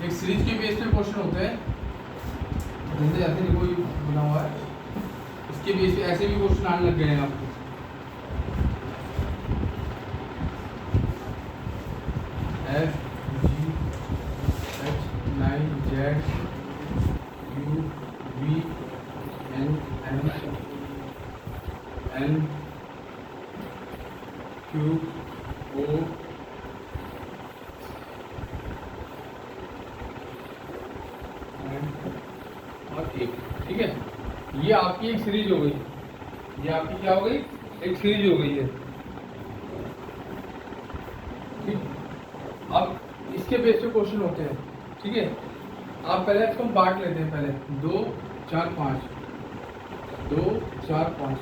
एक सीरीज के बेस पे क्वेश्चन होते हैं, जैसे ऐसे देखो ये बना हुआ है, इसके बेस पे ऐसे भी क्वेश्चन आने लग गए हैं आपको। F G H 9 Z U V N M N Q O और एक, ठीक है। ये आपकी एक सीरीज हो गई, ये आपकी क्या हो गई, एक सीरीज हो गई है, ठीक। अब इसके बेस पे क्वेश्चन होते हैं, ठीक है। आप पहले इसको बांट लेते हैं, पहले 2 4 5 2 4 5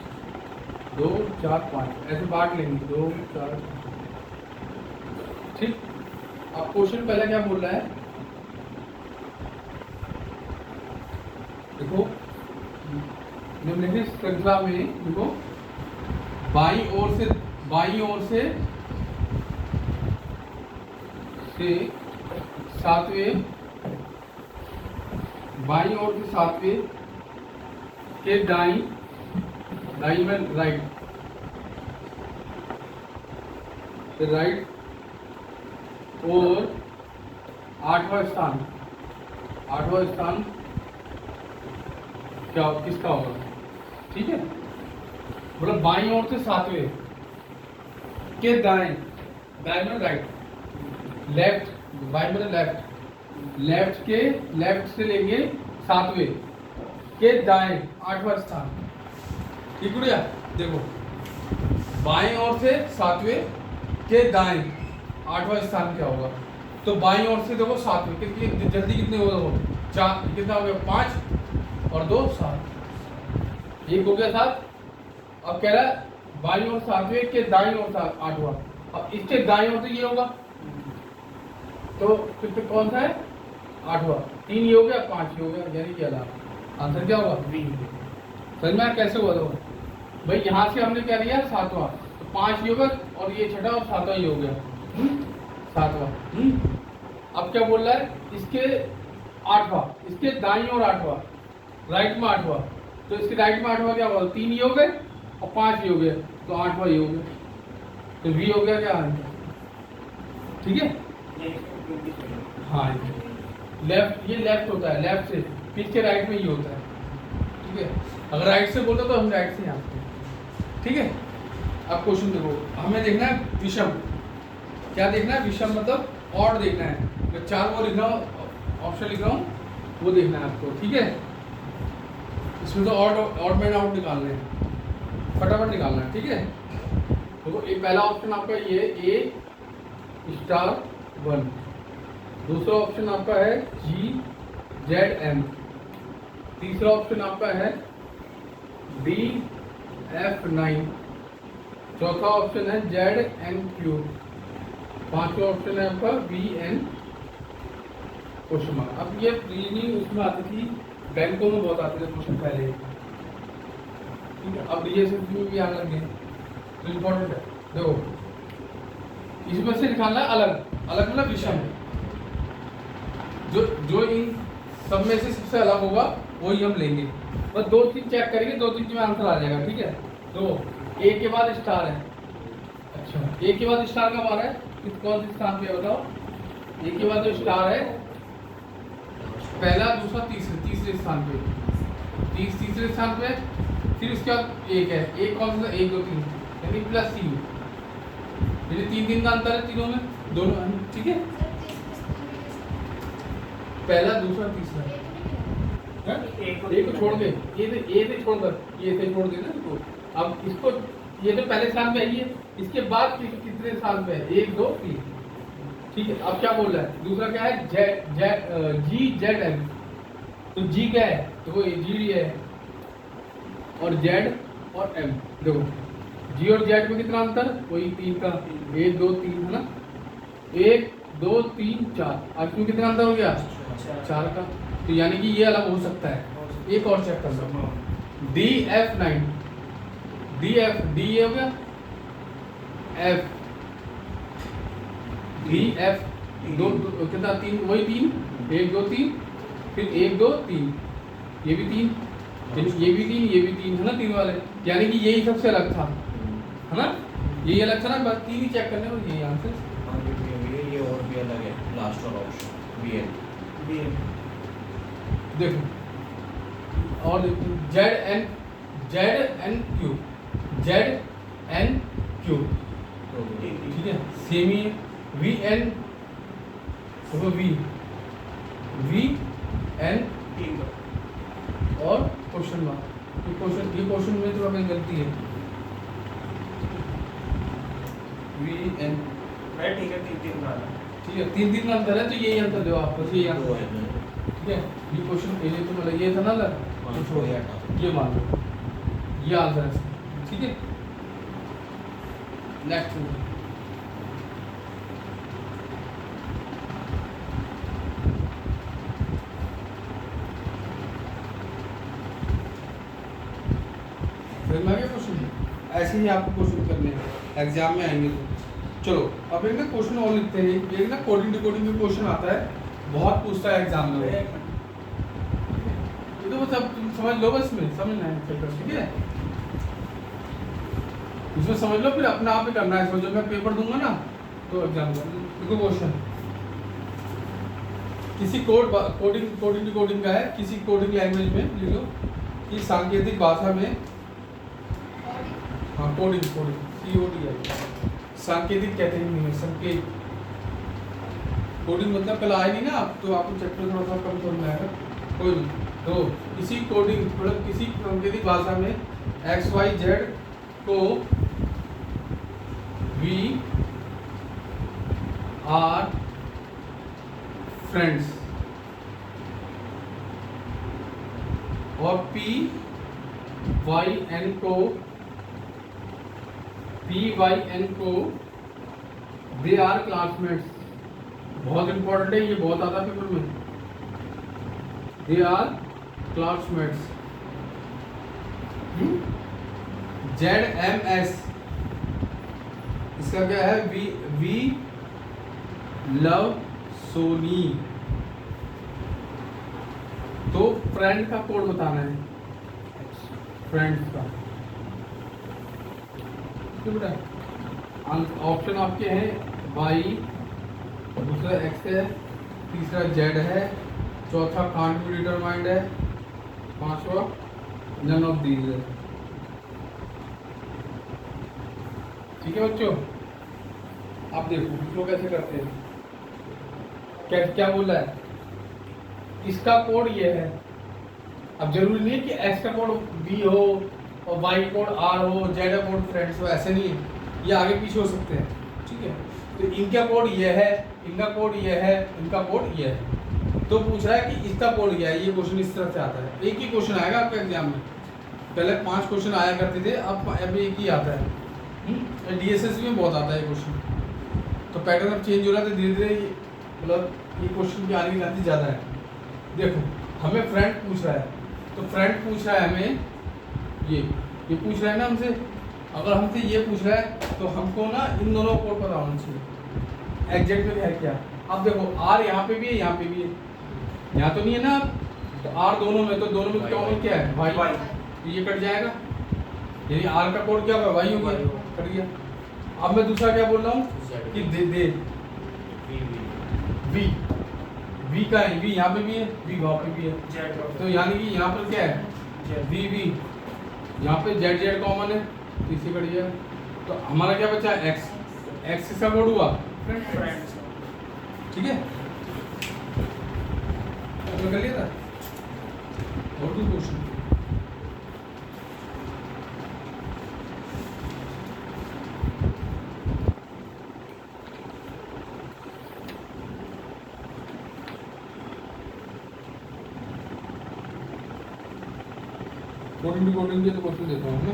2 4 5 ऐसे बांट लेंगे 2 4 ठीक। अब क्वेश्चन पहले क्या बोल रहा है, देखो निम्नलिखित श्रृंखला में देखो बाईं ओर से सातवें, बाईं ओर से सातवें के दाईं में राइट और आठवां स्थान क्या किसका होगा, ठीक है। मतलब बाईं ओर से सातवें के दाएं में राइट, लेफ्ट बाईं में लेफ्ट से लेंगे सातवें के दाएं आठवां स्थान, ठीक है। देखो बाईं ओर से सातवें के दाएं आठवां स्थान क्या होगा, तो बाईं ओर से देखो सातवें कितनी जल्दी कितने होगा, वो 4 कितना हो गया 5 और 2 7, एक हो गया 7। अब कह रहा है बाईं ओर सातवें के दाईं ओर आठवां, अब इसके दाईं ओर तो ये होगा, तो फिर कौन सा है 8वां, 3 ये हो गया 5 ये हो गया, यानी कि आंसर क्या होगा बी। समझ में कैसे हुआ, देखो भाई यहाँ से हमने क्या लिया 7वां, तो 5 ये होगा और ये छठा और 7वां ये हो गया 7वां। अब क्या बोल रहा है, इसके 8वां, इसके दाईं ओर 8वां, राइट में 8वां, तो इसके राइट में 8वां क्या होगा, 3 ये हो गए और 5 ये हो गए, तो 8वां ये हो गया, तो वी हो गया क्या आंसर, ठीक है। हाँ लेफ्ट, ये लेफ्ट होता है, लेफ्ट से फिर के राइट में ये होता है, ठीक है। अगर राइट से बोलते तो हम राइट से यहाँ, ठीक है। अब क्वेश्चन देखो, हमें देखना है विषम, क्या देखना है विषम मतलब ऑड देखना है, मैं 4 वो लिख रहा हूँ, ऑप्शन लिख रहा हूँ, वो देखना है आपको, ठीक है। इसमें तो ऑड मैन आउट निकालना है, फटाफट निकालना है, ठीक है। देखो ये पहला ऑप्शन आपका ये A स्टार 1, दूसरा ऑप्शन आपका है G Z M, तीसरा ऑप्शन आपका है D F 9, चौथा ऑप्शन है Z N Q, पांचवा ऑप्शन है आपका B N क्वेश्चन मार्क। अब ये रीजनिंग उसमें आती थी, बैंकों में बहुत आते थे क्वेश्चन पहले, ठीक है। अब DSSB में भी आने लगे, तो इम्पोर्टेंट है। देखो इसमें से निकालना है अलग मतलब विषम, जो इन सब में से सबसे अलग होगा वही हम लेंगे, बस 2-3 चेक करेंगे, 2-3 में आंसर आ जाएगा, ठीक है। तो A के बाद स्टार है, अच्छा A के बाद स्टार कब आ रहा है, कौन से स्थान पे बताओ, A के बाद जो स्टार है पहला दूसरा तीसरे स्थान पे, तीसरे स्थान पे, फिर उसके बाद एक है, एक कौन सा 1 2 3 यानी +3, ये 3 का अंतर है तीनों में, दोनों, ठीक है। पहला दूसरा तीसरा, एक को छोड़ दे, ये से छोड़ दे ना इसको। अब इसको ये तो पहले स्थान पे है, ये इसके बाद कितने स्थान पे है, 1 2 3, ठीक है। अब क्या बोल रहा है, दूसरा क्या है G Z M, तो G क्या है, तो वो G है और Z और M, देखो G और Z में कितना अंतर, वही 3 का, 1 2 3 है ना, 1 2 3 4, अब क्यों कितना अंतर हो गया 4 का, तो यानी कि ये अलग हो सकता है। एक और चेक कर लो, D F 9, D ये हो गया F D F, दो कितना 3, वही 3 1 2 3, फिर 1 2 3, ये भी 3, फिर ये भी 3, ये भी 3, है ना 3 वाले, यानी कि यही सबसे अलग था, है ना, यही अलग था ना, बस 3 ही चेक करने और यही आंसर। ये और भी अलग है, लास्ट वाला ऑप्शन बी एन। देखो और जेड एन क्यू, ठीक है, सेम ही है। वी एन, देखो वी एन और क्वेश्चन मार्क, ये क्वेश्चन में थोड़ा मेरी गलती है, वी एन, ठीक है, 3 का ठीक है, 3 का अंतर है, तो यही अंतर दो आप, बस यही दो आंसर, है। ठीक है। ये क्वेश्चन ये तो मतलब ये था ना अलग, कुछ हो गया, ये मान लो ये आंसर है इसका, ठीक है। नेक्स्ट फिर मैं क्वेश्चन ऐसे ही आपको क्वेश्चन करने हैं एग्जाम में आएंगे तो। चलो अब एक ना क्वेश्चन और लिखते हैं, एक ना कोडिंग डिकोडिंग का क्वेश्चन आता है, बहुत पूछता है एग्जाम में, ये तो बस अब तुम समझ लो, बस में समझना है पेपर, ठीक है, इसमें समझ लो, फिर अपना आप ही करना है, इसमें जब मैं पेपर दूंगा ना तो एग्जाम का देखो क्वेश्चन, किसी कोडिंग डिकोडिंग का है, किसी कोडिंग लैंग्वेज में लिख लो कि सांकेतिक भाषा में, हाँ कोडिंग COD है, सांकेतिक कहते हैं हिंदी में, संकेत, कोडिंग मतलब कल आएगी ना आप, तो आपको चैप्टर थोड़ा सा कम समझ में आएगा, कोई नहीं, तो किसी कोडिंग मतलब किसी सांकेतिक भाषा में XYZ को वी आर फ्रेंड्स और PYN को दे आर क्लासमेट्स, बहुत इंपॉर्टेंट है ये, बहुत आता है पेपर में, दे आर क्लासमेट्स। ZMS इसका क्या है, वी लव सोनी, तो फ्रेंड का कोड बताना है, फ्रेंड्स का, ठीक है। ऑप्शन आपके हैं वाई, दूसरा एक्स है, तीसरा जेड है, चौथा कांट बी डिटरमाइंड है, पांचवा नन ऑफ दीज है, ठीक है बच्चों। आप देखो लोग कैसे करते हैं, क्या बोल रहा है, इसका कोड ये है, अब जरूरी नहीं है कि एक्स का कोड बी हो और वाई कोड आर हो, जेड का कोड फ्रेंड्स हो, ऐसे नहीं है, ये आगे पीछे हो सकते हैं, ठीक है। तो इनका कोड ये है, इनका कोड ये है, इनका कोड ये है, तो पूछ रहा है कि इसका कोड क्या है, ये क्वेश्चन इस तरह से आता है, एक ही क्वेश्चन आएगा आपके एग्जाम में, पहले 5 क्वेश्चन आया करते थे, अब एक ही आता है, DSS में बहुत आता है क्वेश्चन, तो पैटर्न अब चेंज हो रहा है, तो धीरे धीरे मतलब ये क्वेश्चन की आने की चांसेस ज़्यादा है। देखो हमें फ्रेंड पूछ रहा है, तो फ्रेंड पूछ रहा है हमें, ये पूछ रहा है ना हमसे, अगर हमसे ये पूछ रहा है तो हमको ना इन दोनों कोड पता होना चाहिए, एग्जैक्ट में है क्या। अब देखो आर यहाँ पे भी है, यहाँ पे भी है, यहाँ तो नहीं है ना, तो आर दोनों में, तो दोनों में कॉमन क्या है, वाई, तो ये कट जाएगा, यानी आर का कोड क्या होगा, वाई हो गया, कट गया। अब मैं दूसरा क्या बोल रहा हूँ कि दे वी का है, वी यहाँ पे भी है, वी वहाँ पे भी है, तो यानी कि यहाँ पर क्या है, वी यहाँ पे जेड कॉमन है, तो इसी कट गया, तो हमारा क्या बचा, एक्स किसका कोड हुआ, फ्रेंड्स, ठीक है, तो कर लिया था। और कोई क्वेश्चन, कोडिंग के तो क्वेश्चन देता हूँ ना,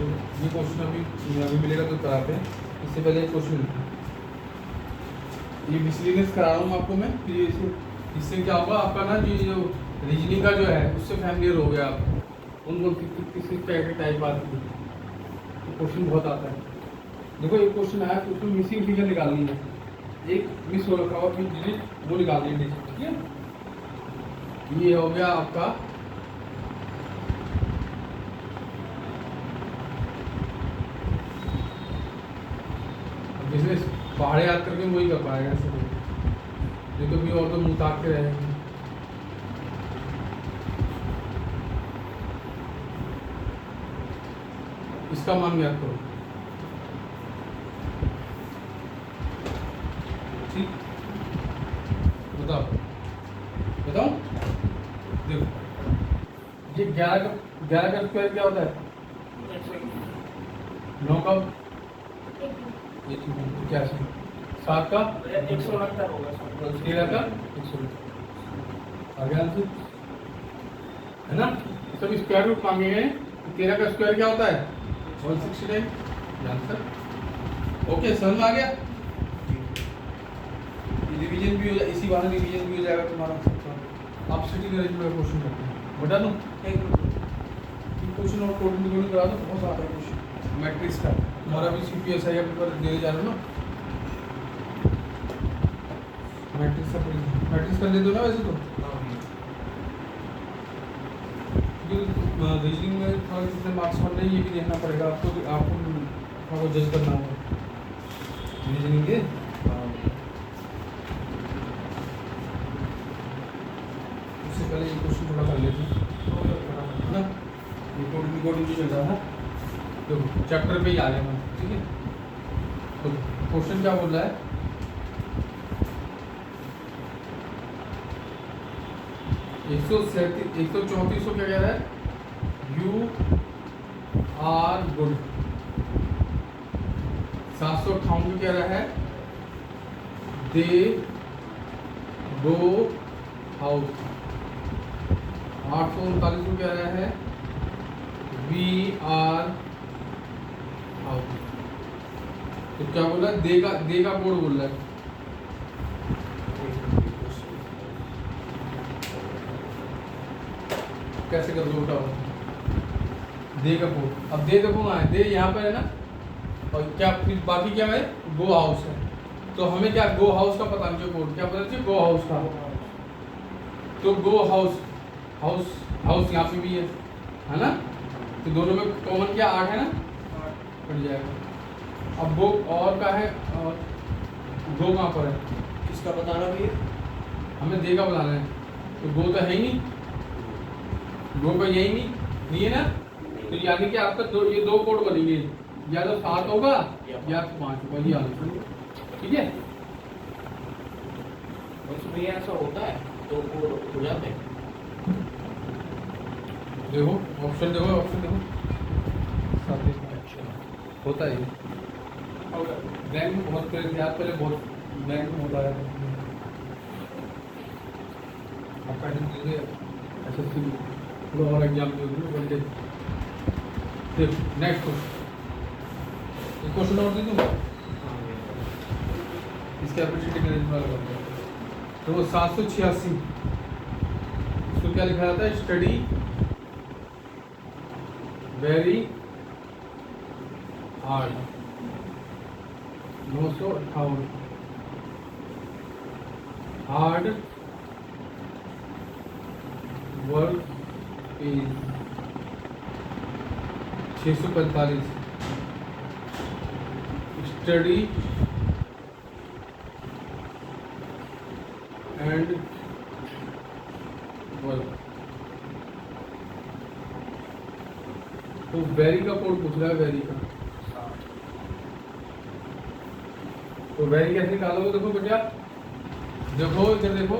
तो ये क्वेश्चन अभी मिलेगा तो कराते हैं। इससे पहले एक क्वेश्चन ये मिसलिनियस करा रहा हूँ आपको मैं, फिर इससे क्या होगा आपका ना जो रीजनिंग का जो है उससे फैमिलियर हो गया आप उनको किस टाइप आती है। तो क्वेश्चन बहुत आता है। देखो एक क्वेश्चन आया तो उसमें मिसिंग फिगर निकालनी है, एक मिस हो रखा हुआ डिजिट वो निकालनी है, ठीक है। ये हो गया आपका बिजनेस पहाड़े याद करके वही कर पाएगा ऐसे नहीं तो भी और तो मुँह ताक के रहेंगे। इसका मान याद करो, ठीक। बताओ बताओ, देखो ये 11 का स्क्वायर क्या होता है? 9 का 81, 7 का 169 होगा, 13 का 100 आगे आंसर है ना। सब स्क्वायर रूट मांगे गए। 13 का स्क्वायर क्या होता है? 169 आंसर। ओके समझ में आ गया। रिवीजन भी हो जाए, इसी बहाने रिवीजन भी हो जाएगा तुम्हारा। आप सिटिंग अरेंजमेंट का क्वेश्चन करते हैं, बता दूं एक क्वेश्चन और कोडिंग कोडिंग करा दो, बहुत आता है क्वेश्चन मैट्रिक्स का। हमारा भी सीपीएसआई का पेपर देने जा रहे हो ना, मैट्रिक्स कर लेते हो ना वैसे तो। रीजनिंग में थोड़ा कितने मार्क्स बन रहे हैं ये भी देखना पड़ेगा आपको जज करना होगा रीजनिंग के। उससे पहले ये क्वेश्चन थोड़ा कर लेते हैं ना, रिकॉर्डिंग जो चल रहा है। देखो चैप्टर पे ही आ गया मैं, ठीक है। तो क्वेश्चन क्या बोल रहा है? एक सौ 34 को क्या कह रहा है? You are good. 758 को कह रहा है दे गो हाउस। 839 को कह रहा है वी आर हाउस। तो क्या बोल रहा है? दे का कोड बोल रहा है। कैसे कर दो? उठाओ दे का कोड। अब दे देखो ना, दे यहाँ पर है ना, और क्या फिर बाकी क्या है? गो हाउस है। तो हमें क्या गो हाउस का पता नहीं कोड, क्या पता चाहिए? गो हाउस का। तो गो हाउस हाउस यहाँ पे भी है ना। तो दोनों में कॉमन क्या 8 है ना, कट जाएगा। अब गो और का है, और गो कहाँ पर है? किसका बताना भैया? हमें दे का बताना है। तो गो तो है ही नहीं, गो का यही नहीं है ना। तो यानी कि आपका ये दो कोड बनेंगे, या तो 7 होगा या 5 होगा, ये आंसर, ठीक है। उसमें ऐसा होता है तो वो हो जाते हैं। देखो ऑप्शन देखो, होता है बैंक में बहुत पहले बहुत बैंक में होता है। आपका एसएससी और एग्जाम दे। देखो नेक्स्ट क्वेश्चन और दे दूँ, इसके एप्रिशिएट करने वाला करते हैं। तो वो 786 इसको क्या लिखा जाता है? Study very hard. 958 hard work is 645 study and work. तो वेरी का कोड पूछ रहा है, वेरी का। तो वेरी कैसे निकालोगे? देखो बेटा, देखो इधर देखो,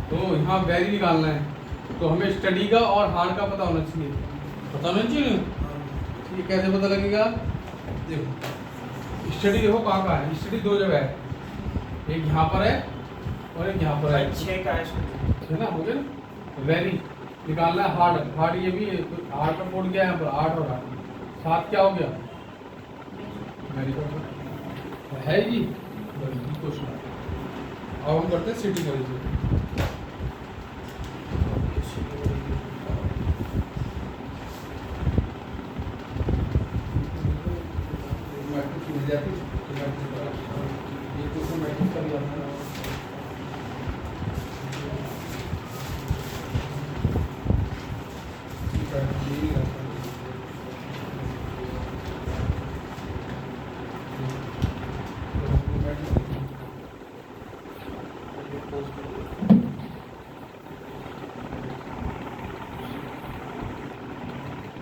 तो यहाँ वेरी निकालना है तो हमें स्टडी का और हार्ड का पता होना चाहिए। पता होना चाहिए ना। ये कैसे पता लगेगा? देखो स्टडी देखो कहाँ है। स्टडी 2 जगह है, एक यहाँ पर है और एक यहाँ पर है। 6 का है ना, हो गया ना। वेरी निकालना है, हार्ड ये भी हार्ड का कोड क्या है यहाँ पर? 8 और 8 7 क्या हो गया? है जी क्वेश्चन। अब हम करते हैं सिटिंग अरेंजमेंट। मैट्रिक्स मिल जाती तो मैट्रिक्स का ये क्वेश्चन मैट्रिक्स का भी आता है।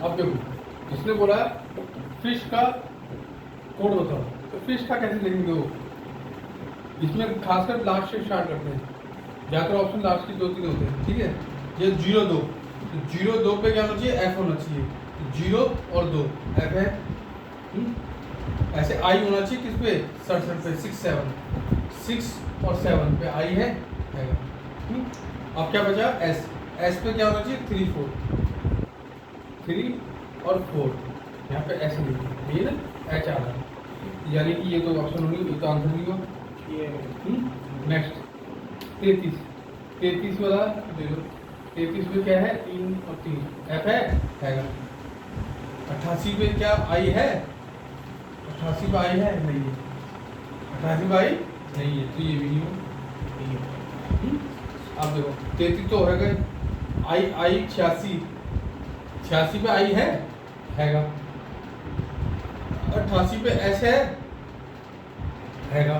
अब देखो इसने बोला फिश का कोड बताओ, तो फिश का कैसे लिखेंगे वो? इसमें खासकर लास्ट से स्टार्ट करते हैं, ज्यादातर ऑप्शन लास्ट के 2-3 होते हैं, ठीक है। ये 0-2, तो 0-2 पे क्या होना चाहिए? F होना चाहिए, 0 और 2 F है। ऐसे I होना चाहिए किस पे? 67 पे, 6 और 7 पे I है। अब क्या बचा? S पे क्या होना चाहिए? 3 और 4, यहाँ पे S नहीं, ये ना H आ रहा है, यानी कि ये तो ऑप्शन होगी, ये तो आंसर नहीं हुआ। नेक्स्ट 33 वाला देखो, 33 में क्या है? 3 और 3 F है। 88 पे क्या I है? 88 पे I है? नहीं है। 88 पे I नहीं है, तो ये भी नहीं हो। अब देखो 33 तो है गए, I 86 पे I हैगा। 88 पे S हैगा।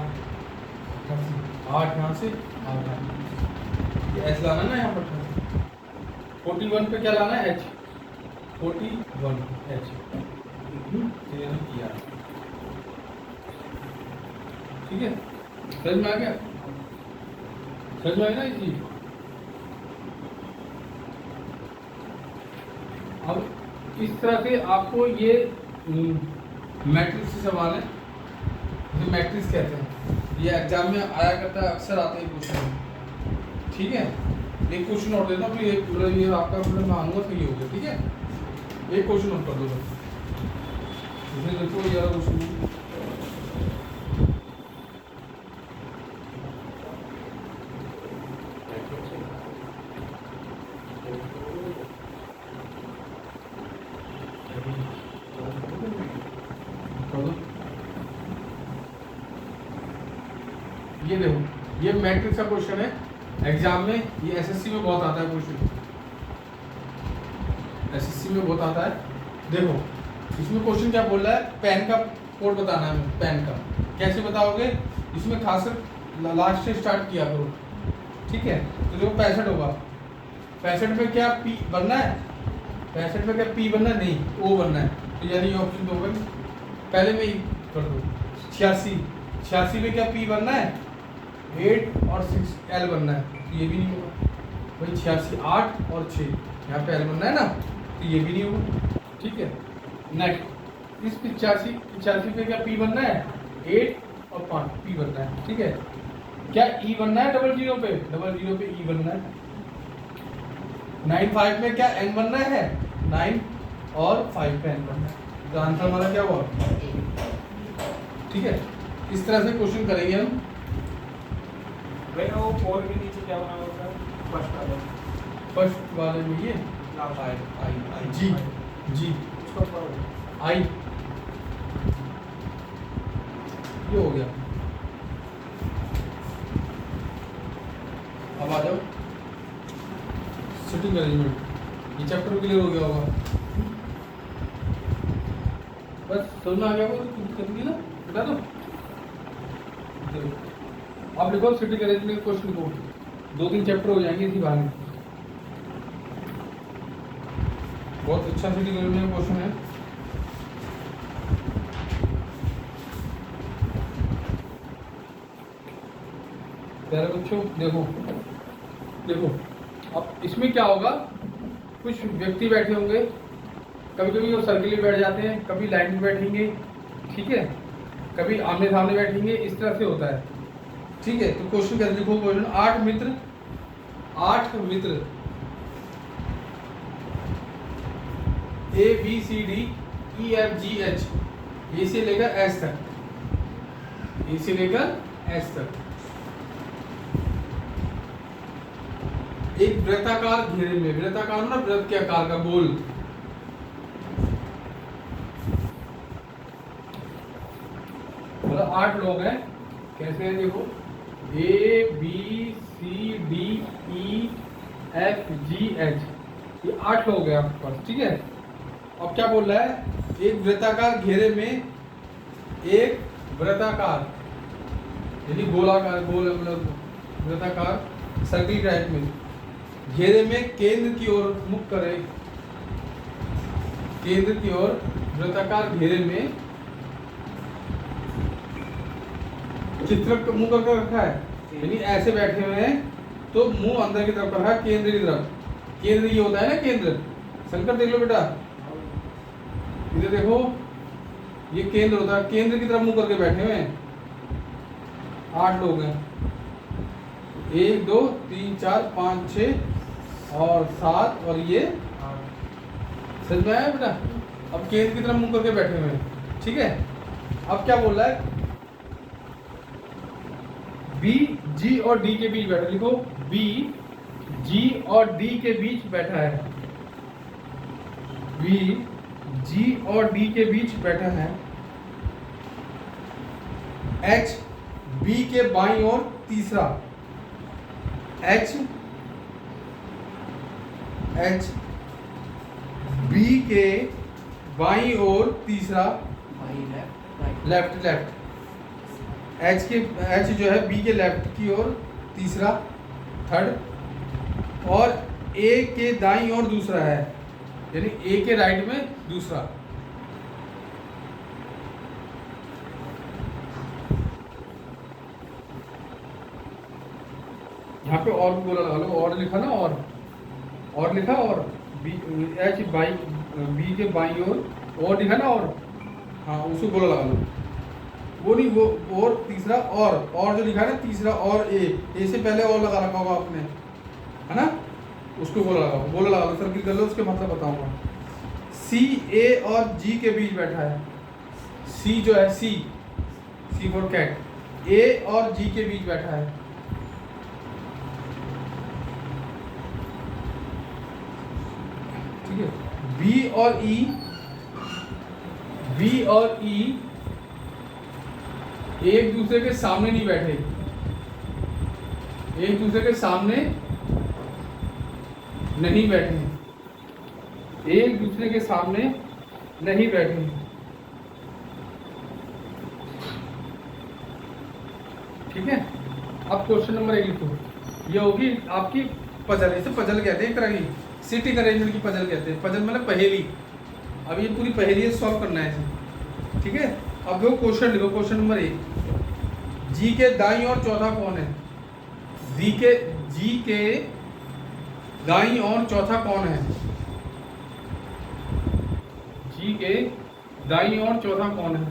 8 यहाँ से 8 ये S लाना ना यहाँ पर। 41 पे क्या लाना है? H 41 H किया, ठीक है। समझ में आ गया? समझ में आ गया ना ये चीज? अब इस तरह से आपको ये मैट्रिक्स से सवाल है, जो मैट्रिक्स कहते हैं, ये एग्जाम में आया करता है, अक्सर आते हैं क्वेश्चन, ठीक है। एक क्वेश्चन और देता हूँ, फिर एक मतलब ये आपका मतलब मांगूंगा, फिर ये हो गया, ठीक है। एक क्वेश्चन और कर दो बस, इसमें देखो ये वाला क्वेश्चन ये देखो, ये मैट्रिक्स का क्वेश्चन है एग्जाम में, ये एसएससी में बहुत आता है क्वेश्चन, एसएससी में बहुत आता है। देखो इसमें क्वेश्चन क्या बोल रहा है? पैन का कोड बताना है, पैन का कैसे बताओगे? इसमें खासकर लास्ट से स्टार्ट किया करो, ठीक है। तो देखो 65 होगा, 65 पे क्या P बनना है? 65 पे क्या P बनना है? नहीं, O बनना है, तो यानी ये ऑप्शन तो होगा, पहले में ही कर दो। 86 पे क्या P बनना है? 8 और 6 L बनना है, तो ये भी नहीं होगा। वही 86 8 और 6 यहाँ पे L बनना है ना, तो ये भी नहीं होगा, ठीक है। नेक्स्ट इस 85 पे क्या P बनना है? 8 और 5 P बनना है, ठीक है। क्या E बनना है? 00 पे E बनना है। 95 में क्या N बनना है? 9 और 5 पे N बनना है, तो आंसर हमारा क्या हुआ? ठीक है। इस तरह से क्वेश्चन करेंगे हम। भैया वो 4 के नीचे क्या बना होगा? फर्स्ट वाले में ये जी आई ये हो गया। अब आ जाओ सिटिंग अरेंजमेंट, ये चैप्टर क्लियर हो गया होगा, बस समझ में आ गया होगा, तो करेंगे ना, बता दो। अब लिखो सिटिंग अरेंजमेंट क्वेश्चन को, 2-3 चैप्टर हो जाएंगे इसी बारे में। बहुत अच्छा सिटिंग अरेंजमेंट क्वेश्चन है। प्यारे बच्चों देखो अब इसमें क्या होगा, कुछ व्यक्ति बैठे होंगे, कभी कभी वो सर्किल में बैठ जाते हैं, कभी लाइन में बैठेंगे, ठीक है, कभी आमने सामने बैठेंगे, इस तरह से होता है, ठीक है। तो क्वेश्चन कैसे लिखो? क्वेश्चन 8 मित्र A B C D E F G H, A से लेकर एस तक, ए से लेकर एस तक एक वृत्ताकार घेरे में, वृत्ताकार ना वृत्त के आकार का, गोल, मतलब 8 लोग हैं। कैसे हैं देखो, A B C D E F G H, ये 8 लोग हैं आपके पास, ठीक है। अब क्या बोल रहा है, एक वृत्ताकार घेरे में, एक वृत्ताकार यानी गोलाकार, गोल मतलब वृत्ताकार सर्किल टाइप में घेरे में केंद्र की ओर मुख करे, केंद्र की ओर वृत्ताकार घेरे में चित्र मुंह करके रखा है, यानी ऐसे बैठे हुए हैं, तो मुंह अंदर की तरफ रखा है, केंद्र की तरफ। केंद्र ये होता है ना केंद्र, शंकर देख लो बेटा, इधर देखो, ये केंद्र होता है, केंद्र की तरफ मुंह करके बैठे हुए हैं। 8 लोग हैं, 1 2 3 4 5 6 और 7 और ये 8। समझ में आया बेटा? अब केंद्र की तरफ मुंह करके बैठे हुए हैं, ठीक है। अब क्या बोल रहा है, बी जी और डी के बीच बैठा, लिखो बी जी और डी के बीच बैठा है, बी जी और डी के बीच बैठा है। एच बी के बाईं ओर तीसरा, एच एच बी के बाईं ओर तीसरा, लेफ्ट लेफ्ट, एच के, एच जो है बी के लेफ्ट की ओर तीसरा, थर्ड, और ए के दाईं ओर दूसरा है, यानी ए के राइट में दूसरा। यहाँ पे और बोला लगा लो, और लिखा ना, और लिखा, और बी एच बाई बी के बाईं और लिखा ना, और उसको बोला लगा लो, वो नहीं, वो और तीसरा, और जो लिखा है ना तीसरा, और ए से पहले और लगा रखा होगा आपने, है ना, उसको बोला लगा लो, सर्किल कर लो, उसके मतलब बताऊंगा। सी ए और जी के बीच बैठा है, सी जो है सी फॉर कैट, ए और जी के बीच बैठा है, ठीक है। बी और ई एक दूसरे के सामने नहीं बैठे, एक दूसरे के सामने नहीं बैठे, एक दूसरे के सामने नहीं बैठे, ठीक है। अब क्वेश्चन नंबर 1 लिखो, ये होगी आपकी पजल, इसे पजल कहते हैं, एक तरह की सिटिंग अरेंजमेंट की पजल कहते हैं। पजल मतलब पहेली, अब ये पूरी पहेली सॉल्व करना है इसे, ठीक है। अब देखो क्वेश्चन लिखो, क्वेश्चन नंबर 1, जी के दाईं और चौथा कौन है, जी के दाईं और चौथा कौन है, जी के दाईं और चौथा कौन है।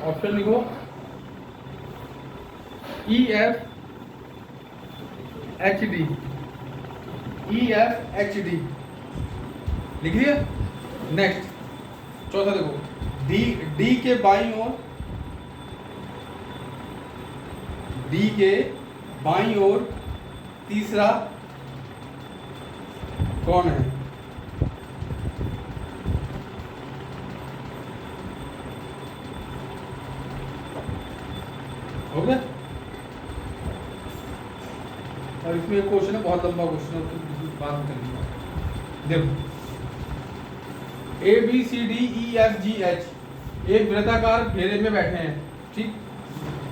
ऑप्शन लिखो, E F H D, E F H D लिख लिया। नेक्स्ट चौथा देखो, डी के बाईं ओर, डी के बाईं ओर तीसरा कौन है, हो गया। और इसमें एक क्वेश्चन है, बहुत लंबा क्वेश्चन है, उसकी बात करेंगे। देखो, A B C D E F G H एक वृत्ताकार घेरे में बैठे हैं, ठीक,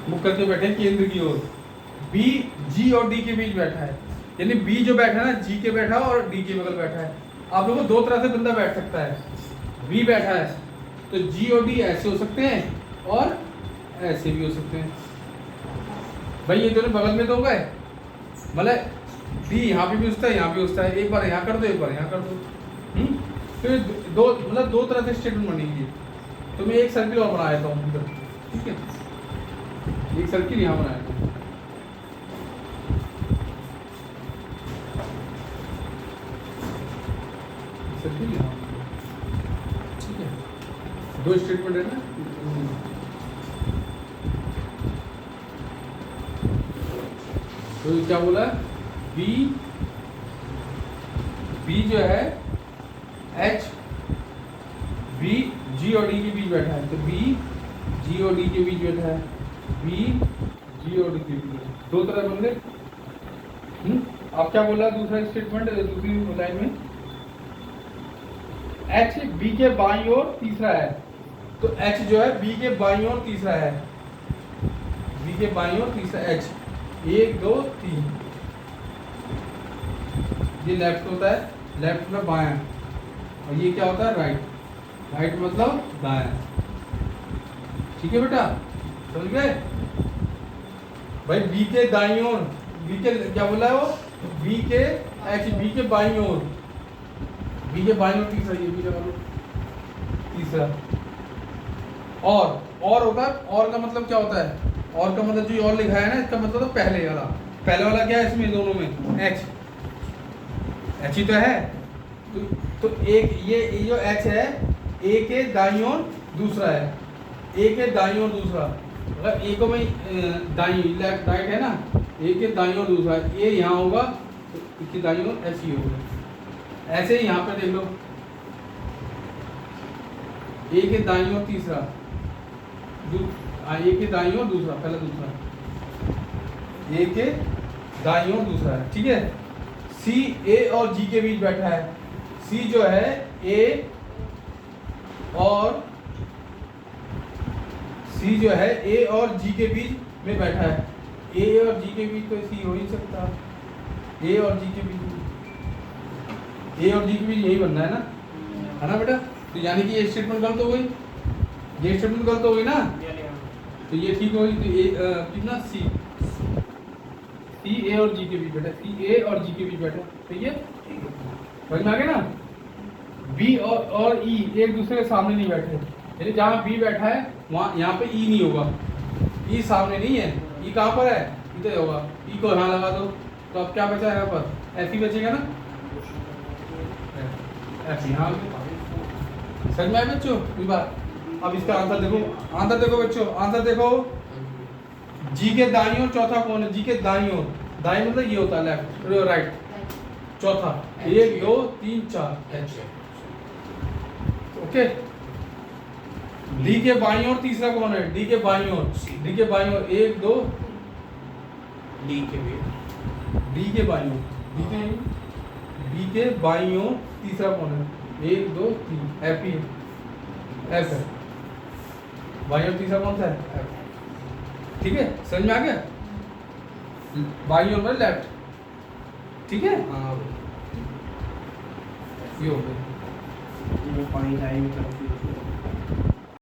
मुख करके बैठे हैं केंद्र की ओर। बी जी और डी के बीच बैठा है, यानी बी जो बैठा है ना, जी के बैठा और डी के बगल बैठा है। आप लोगों को दो तरह से बंदा बैठ सकता है, बी बैठा है तो जी और डी ऐसे हो सकते हैं और ऐसे भी हो सकते हैं। भाई ये दोनों बगल में तो हो गए, मतलब डी यहाँ पे भी उठता है, यहाँ भी उठता है, एक बार यहाँ कर दो, एक बार यहाँ कर दो, फिर दो, मतलब दो तरह से स्टेटमेंट बनेगी। तो मैं एक सर्किल और बना देता हूँ इधर, ठीक है, एक सर्किल यहाँ बनाया था, सर्किल यहाँ, ठीक है। दो स्टेटमेंट है ना। तो ये क्या बोला, बी जो है एच बी जी और डी के बीच बैठा है, तो बी जी और डी के बीच बैठा है, बी जी और डी के बीच, दो तरह बन गए। आप क्या बोला दूसरा स्टेटमेंट दूसरी लाइन में, एच बी के बाईं ओर तीसरा है, तो एच जो है बी के बाईं ओर तीसरा है, बी के बाईं ओर तीसरा एच, 1 2 3, ये लेफ्ट होता है, लेफ्ट में बायां, और ये क्या होता है राइट, राइट मतलब दायां। ठीक है बेटा, समझ गए भाई। बी के दाईं ओर, बी के क्या बोला है वो, बी के एच बी के बाईं ओर, बी के बाईं ओर तीसरा, ये बी लगा लो तीसरा। और होता है, और का मतलब क्या होता है, और का मतलब जो और लिखा है ना, इसका मतलब तो पहले वाला क्या है इसमें दोनों में, एच ही तो है। तो एक ये जो एच है, ए के दाईं ओर दूसरा है, ए के दाईं ओर दूसरा, अगर ए को में दाईं लेफ्ट राइट है ना, ए के दाईं ओर दूसरा, ए यहाँ होगा तो इसकी दाईं ओर एच ही होगा। ऐसे ही यहाँ पे देख लो, ए के दाईं ओर तीसरा, ए के दाईं ओर दूसरा, पहला दूसरा, ए के दाईं ओर दूसरा है। ठीक है, सी ए और जी के बीच बैठा है, सी जो है ए और सी जो है ए और जी के बीच में बैठा है, ए और जी के बीच तो सी हो ही सकता, ए और जी के बीच, ए और जी के बीच यही बनना है ना बेटा। तो यानी कि ये स्टेटमेंट गलत हो गई, ये स्टेटमेंट गलत हो गई ना, तो ये ठीक होगी। तो ए कितना सी ए और जी के बीच बैठा, सी ए और जी के बीच बैठा, सही है, समझ में आ गया ना। बी और ई एक दूसरे के सामने नहीं बैठे, यानी जहाँ बी बैठा है वहाँ यहाँ पे ई नहीं होगा, ई सामने नहीं है, ई कहाँ पर है, इधर होगा, ई को यहाँ लगा दो, तो अब क्या बचा यहाँ पर, एफ ही बचेगा ना, एफ यहाँ। समझ में आए बच्चों कोई बात। अब इसका आंसर देखो बच्चों, आंसर देखो, जी के दाईं ओर चौथा कौन है, जी के दाईं ओर, दाईं मतलब ये होता है लेफ्ट राइट, चौथा 1 2 3 4 एच, ओके। डी के बाईं ओर तीसरा कौन है, डी के बाईं ओर, डी के बाईं ओर 1 2, डी के भी, डी के बाईं ओर, डी के बाईं ओर तीसरा कौन है, 1 2 3 एफ ही, एफ है बाईं ओर तीसरा कौन सा है, एफ। ठीक है, समझ में आ गया, बाईं ओर में लेफ्ट, ठीक है, हाँ ये हो गया, वो पानी जाएगी तरफ